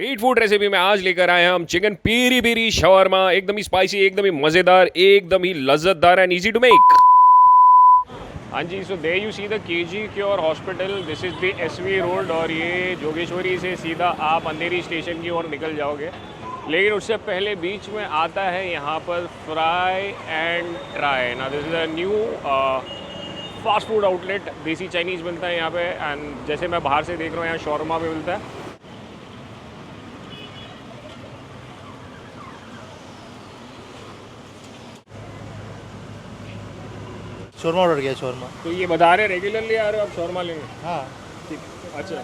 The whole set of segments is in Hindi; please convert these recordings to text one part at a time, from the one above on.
स्ट्रीट फूड रेसिपी में आज लेकर आए हैं हम चिकन पेरी पेरी शवरमा। एकदम ही स्पाइसी, एकदम ही मज़ेदार, एकदम ही लज्जतदार एंड इजी टू मेक। हाँ जी, so there you see the KG cure hospital. This is the SV road और ये जोगेश्वरी से सीधा आप अंधेरी स्टेशन की ओर निकल जाओगे। लेकिन उससे पहले बीच में आता है यहाँ पर फ्राई एंड ट्राई। ना this is a new fast food outlet. देसी चाइनीज़ मिलता है यहाँ पे एंड जैसे मैं बाहर से देख रहा हूँ यहाँ शौरमा भी मिलता है। शोरमा ऑर्डर किया शोरमा। तो ये बता रहे रेगुलरली आ रहे हो आप शौरमा लेने? हाँ, ठीक। अच्छा,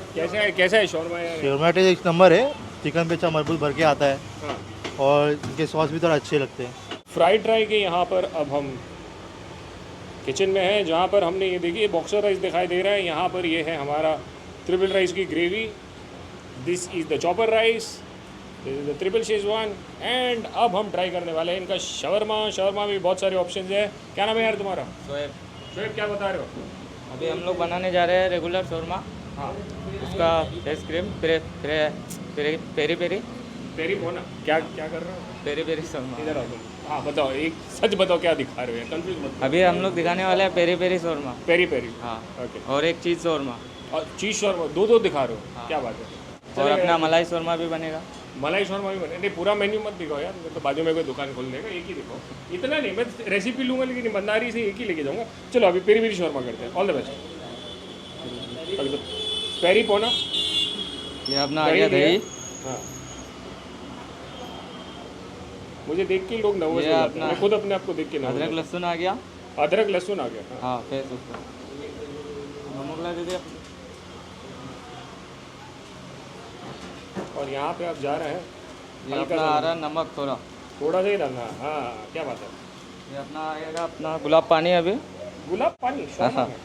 कैसा है शौरमा यार? शोरमा टेस्ट एक नंबर है। चिकन पे अच्छा मजबूत भर के आता है हाँ। और इनके सॉस भी थोड़ा अच्छे लगते हैं। फ्राइड ट्राई के यहाँ पर अब हम किचन में हैं, जहाँ पर हमने ये देखिए बॉक्सर राइस दिखाई दे रहा है। यहाँ पर ये है हमारा ट्रिपल राइस की gravy. This is the chopper rice, this is the triple Schezwan and अब हम ट्राई करने वाले हैं इनका शवरमा। शवरमा में बहुत सारे ऑप्शन है। क्या नाम है यार तुम्हारा? शोएब। शोएब, क्या बता रहे हो? अभी हम लोग बनाने जा रहे हैं रेगुलर शोरमा। हाँ, उसका face cream peri peri peri पोना। क्या क्या कर रहे हो? Peri peri shawarma. इधर आओ तुम। हाँ बताओ, एक सच बताओ, क्या दिखा रहे हो? कंफ्यूज मत। अभी हम लोग दिखाने वाले हैं peri peri shawarma. Peri peri, हाँ, ओके। और एक चीज़ शोरमा और चीज़ शौरमा दो दिखा रहे हो? हाँ। क्या बात है। और चलेगा अपना यार। मलाई शोरमा भी बनेगा। मलाई शौरमा भी बने। नहीं, पूरा मेन्यू मत दिखाओ यार, मैं तो बाजू में कोई दुकान खोल देगा। एक ही दिखाओ, इतना नहीं। मैं रेसिपी लूँगा लेकिन ईमानदारी से एक ही लेके जाऊँगा। चलो अभी पेरी पेरी शौरमा करते हैं। All the best. अभी तो पेरी पोना। ये अपना आ गया दही। हाँ, मुझे देख के लोग नर्वस हो ये जाते हैं। अपना मैं खुद अपने आप को देख के अदरक नर्वस। लहसुन आ गया। अदरक लहसुन आ गया। हाँ। हाँ, फेस उसका नमक ला दीजिए। और यहाँ पे आप जा रहे हैं ये हल्का अपना सा आ रहा है नमक थोड़ा। थोड़ा सा ही डालना। हाँ, क्या बात है। ये अपना आएगा अपना गुलाब पानी अभी। गुलाब पानी शौरमा हाँ। में?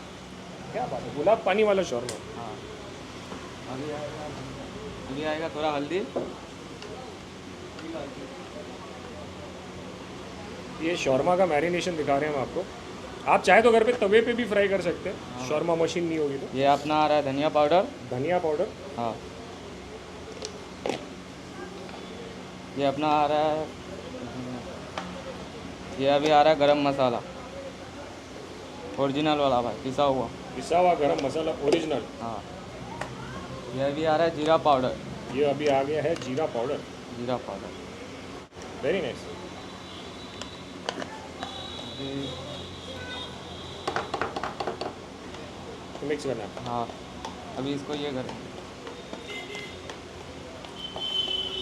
क्या बात है, गुलाब पानी वाला शौरमा। हाँ, अभी आएगा थोड़ा हल्दी। ये शौरमा का मैरिनेशन दिखा रहे हैं हम आपको। आप चाहे तो घर पे तवे पे भी फ्राई कर सकते हैं, शौरमा मशीन नहीं होगी तो। ये अपना आ रहा है धनिया पाउडर। धनिया पाउडर। हाँ, ये अपना आ रहा है। ये अभी आ रहा है गरम मसाला ओरिजिनल वाला भाई, पिसा हुआ। पिसा हुआ गरम मसाला ओरिजिनल। हाँ, ये अभी आ रहा है जीरा पाउडर। ये अभी आ गया है जीरा पाउडर। जीरा पाउडर वेरी नाइस। मिक्स करना है। हाँ, अभी इसको ये करें।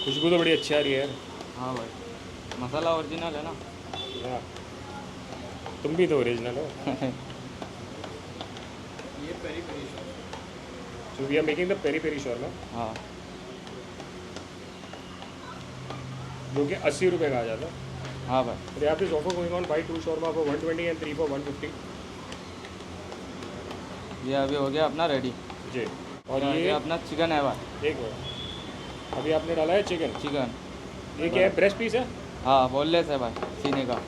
खुशबू तो बड़ी अच्छी आ रही है यार। हाँ भाई, मसाला ओरिजिनल है ना। हाँ, तुम भी तो ओरिजिनल हो। So we are making the peri peri shawarma, हाँ, जो कि 80 रुपये का आ जाता है। हाँ भाई। They have this offer going on, buy 2 shawarma for 120 and 3 for 150. ये अभी हो गया अपना रेडी। जी। और ये ये अपना चिकन है भाई। एक मिनट, अभी आपने डाला है चिकन। चिकन ये क्या है, ब्रेस्ट पीस है? हाँ, बोनलेस है भाई, सीने का।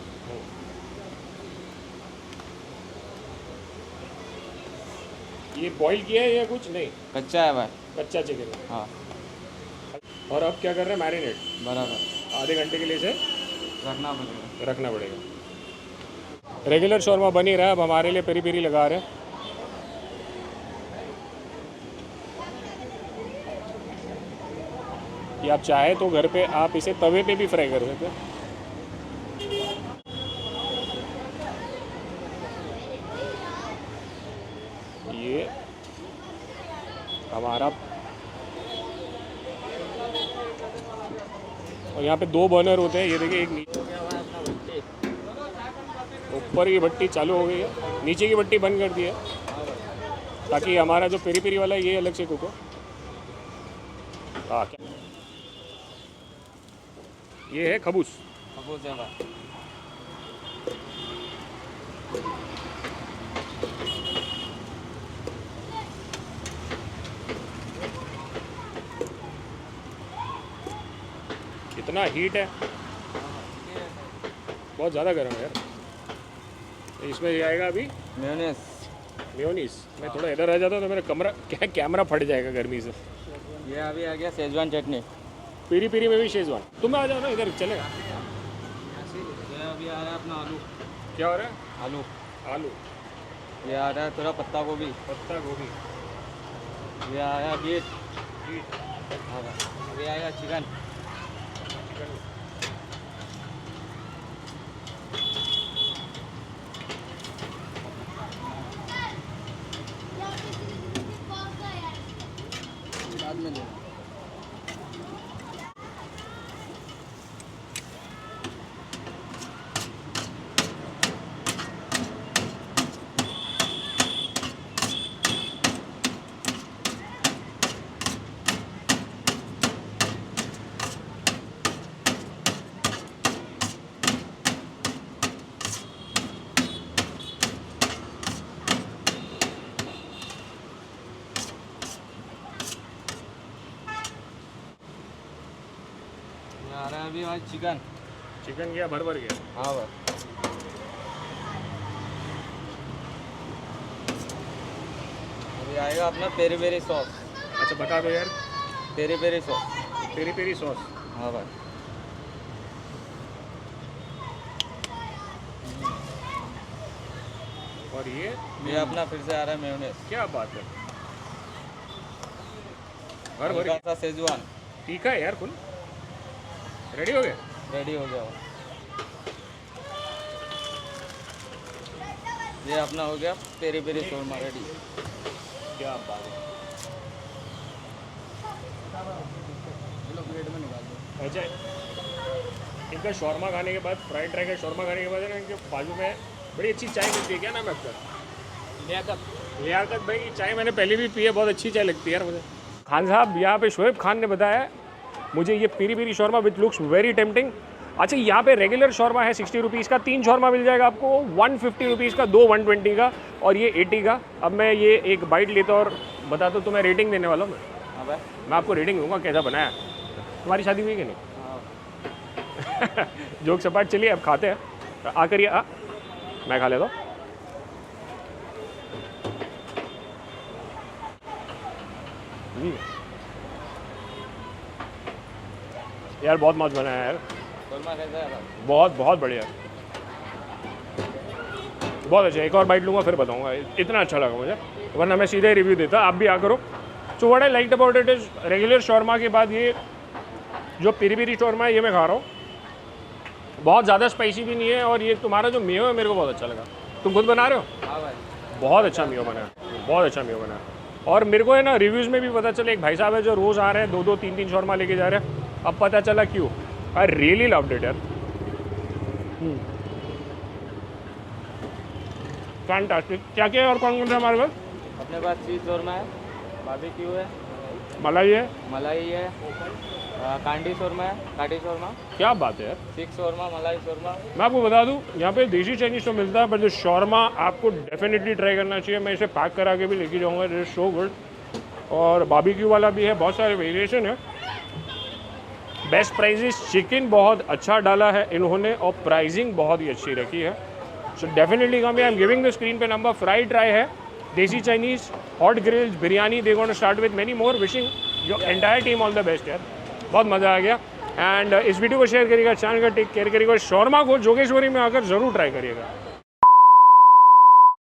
ये बॉईल किया है या कुछ नहीं? कच्चा है भाई। कच्चा चिकन है। हाँ, और अब क्या कर रहे हैं? मैरिनेट बराबर आधे घंटे के लिए इसे रखना पड़ेगा। रखना पड़ेगा। रेगुलर शौरमा बन ही रहा है, अब हमारे लिए पेरी पेरी लगा रहे हैं। ये आप चाहे तो घर पे आप इसे तवे पे भी फ्राई कर सकते हैं। ये हमारा, और यहाँ पे 2 बर्नर होते हैं। ये देखिए, एक नीचे ऊपर की भट्टी चालू हो गई है, नीचे की भट्टी बंद कर दी है ताकि हमारा जो पेरी पेरी वाला है ये अलग से कुक हो। हाँ, क्या ये है खबूस। खबूस है भाई। कितना हीट है, बहुत ज़्यादा गर्म है यार। तो इसमें ये आएगा अभी मेयोनेज़। मेयोनीज। मैं थोड़ा इधर रह जाता तो मेरा कैमरा फट जाएगा गर्मी से। ये अभी आ गया शेजवान चटनी। पेरी पेरी में भी शेजवान। तुम आ जाओ ना इधर, चलेगा। ये अभी आ रहा है अपना आलू। क्या हो रहा है? आलू। आलू। ये आ रहा है थोड़ा पत्ता गोभी। पत्ता गोभी। ये आया बीट। हाँ भाई, अभी आएगा चिकन। बाद में देना। ये आ रहा है अभी भाई चिकन। चिकन गया, भर गया। हाँ भाई, अभी आएगा अपना पेरी पेरी सॉस। अच्छा बता दो यार। Peri peri sauce. Peri peri sauce. हाँ भाई, और ये अपना फिर से आ रहा है मेयोनेज़। क्या बात है, भर हल्का सा सेजवान। तीखा है यार फुल। रेडी हो गया? रेडी हो गया। ये अपना हो गया पेरी पेरी शोरमा रेडी। क्या बात है। प्लेट में निकाल दो। अच्छा, इनका शौरमा खाने के बाद, फ्राइड राइस का शौरमा खाने के बाद है ना, इनके बाजू में बड़ी अच्छी चाय मिलती है। क्या नाम है आपका? लियाकत भाई की चाय मैंने पहले भी पी है, बहुत अच्छी चाय लगती है यार मुझे। खान साहब, यहाँ पे शोएब खान ने बताया मुझे ये peri peri shawarma with looks very tempting. अच्छा, यहाँ पे रेगुलर शौरमा है 60 रुपीज़ का, 3 शौरमा मिल जाएगा आपको 150 रुपीज़ का, 2 120 का और ये 80 का। अब मैं ये एक बाइट लेता और बताता हूँ, तो मैं रेटिंग देने वाला हूँ। हाँ भाई, मैं आपको रेटिंग दूंगा कैसा बनाया। तुम्हारी शादी हुई कि नहीं? हाँ। जोक सपाट। चलिए अब खाते हैं। आ करिए, आ मैं खा लेता हूँ। यार बहुत मौज बनाया है यार, शोरमा कैसा है भाई? बहुत बहुत बढ़िया, बहुत अच्छा। एक और बाइट लूँगा फिर बताऊँगा, इतना अच्छा लगा मुझे, वरना मैं सीधे रिव्यू देता। आप भी आ करो। So what I liked about it is, regular shawarma के बाद ये जो पेरी पेरी शौरमा है ये मैं खा रहा हूँ। बहुत ज़्यादा स्पाइसी भी नहीं है, और ये तुम्हारा जो मेयो है मेरे को बहुत अच्छा लगा। तुम खुद बना रहे हो? हाँ भाई, बहुत अच्छा मेयो बना है, बहुत अच्छा मेयो बना है। और मेरे को है ना, रिव्यूज़ में भी पता चला, एक भाई साहब है जो रोज़ आ रहे हैं, 2-2 3-3 शौरमा लेके जा रहे हैं। अब पता चला क्यों। आई रियली लव्ड इट यार, फैंटास्टिक। क्या क्या है और कौन कौन सा हमारे पास? अपने पास चीज़ शोरमा है, बारबेक्यू है, मलाई है, मलाई है, कांडी शोरमा है, काटी शोरमा, क्या बात है यार। सिक्स शोरमा, मलाई शोरमा। मैं आपको बता दूं, यहाँ पे देसी चाइनीज तो मिलता है, पर जो शौरमा आपको डेफिनेटली ट्राई करना चाहिए। मैं इसे पैक करा के भी लेके जाऊँगा, इट इज़ सो गुड। और बारबेक्यू वाला भी है, बहुत सारे वेरिएशन है। बेस्ट प्राइजेस, चिकन बहुत अच्छा डाला है इन्होंने, और प्राइसिंग बहुत ही अच्छी रखी है। So definitely come. I am giving the screen पे नंबर। फ्राइड ट्राई है, देसी Chinese, hot grills, biryani, they gonna start with many more. Wishing your entire team all the best यार, बहुत मज़ा आ गया। एंड इस वीडियो को शेयर करिएगा, चैनल का टेक केयर करिएगा। शौरमा को जोगेश्वरी में आकर ज़रूर ट्राई करिएगा।